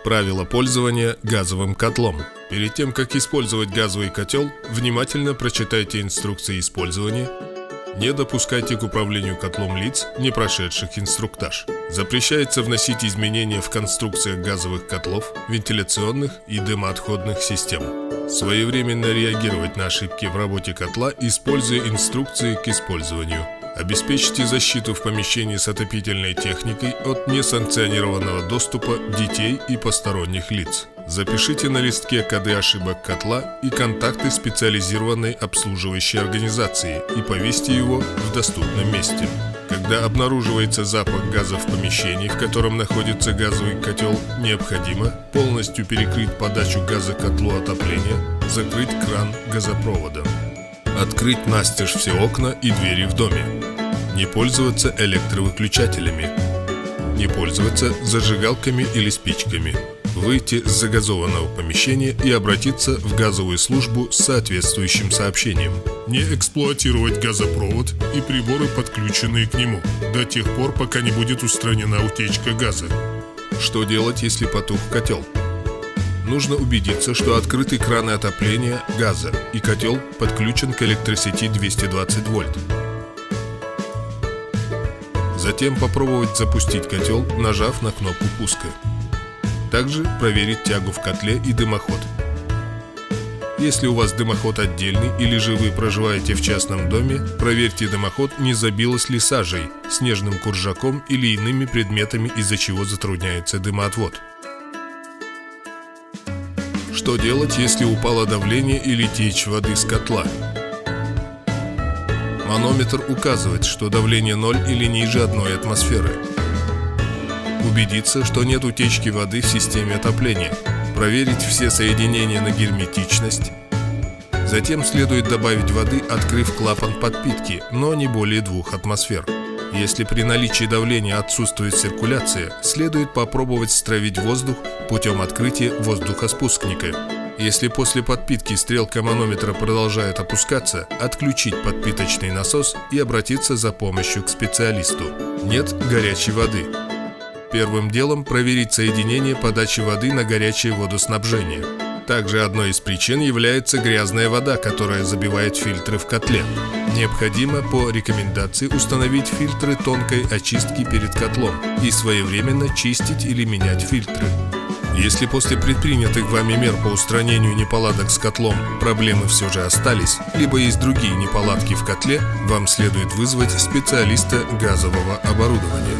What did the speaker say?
Правила пользования газовым котлом. Перед тем, как использовать газовый котел, внимательно прочитайте инструкции использования. Не допускайте к управлению котлом лиц, не прошедших инструктаж. Запрещается вносить изменения в конструкциях газовых котлов, вентиляционных и дымоотходных систем. Своевременно реагировать на ошибки в работе котла, используя инструкции к использованию. Обеспечьте защиту в помещении с отопительной техникой от несанкционированного доступа детей и посторонних лиц. Запишите на листке коды ошибок котла и контакты специализированной обслуживающей организации и повесьте его в доступном месте. Когда обнаруживается запах газа в помещении, в котором находится газовый котел, необходимо полностью перекрыть подачу газа котлу отопления, закрыть кран газопровода. Открыть настежь все окна и двери в доме. Не пользоваться электровыключателями. Не пользоваться зажигалками или спичками. Выйти с загазованного помещения и обратиться в газовую службу с соответствующим сообщением. Не эксплуатировать газопровод и приборы, подключенные к нему, до тех пор, пока не будет устранена утечка газа. Что делать, если потух котел? Нужно убедиться, что открыты краны отопления газа и котел подключен к электросети 220 вольт. Затем попробовать запустить котел, нажав на кнопку пуска. Также проверить тягу в котле и дымоход. Если у вас дымоход отдельный или же вы проживаете в частном доме, проверьте дымоход, не забилось ли сажей, снежным куржаком или иными предметами, из-за чего затрудняется дымоотвод. Что делать, если упало давление или течь воды с котла? Манометр указывает, что давление 0 или ниже 1 атмосферы. Убедиться, что нет утечки воды в системе отопления. Проверить все соединения на герметичность. Затем следует добавить воды, открыв клапан подпитки, но не более 2 атмосфер. Если при наличии давления отсутствует циркуляция, следует попробовать стравить воздух путем открытия воздухоспускника. Если после подпитки стрелка манометра продолжает опускаться, отключить подпиточный насос и обратиться за помощью к специалисту. Нет горячей воды. Первым делом проверить соединение подачи воды на горячее водоснабжение. Также одной из причин является грязная вода, которая забивает фильтры в котле. Необходимо по рекомендации установить фильтры тонкой очистки перед котлом и своевременно чистить или менять фильтры. Если после предпринятых вами мер по устранению неполадок с котлом проблемы все же остались, либо есть другие неполадки в котле, вам следует вызвать специалиста газового оборудования.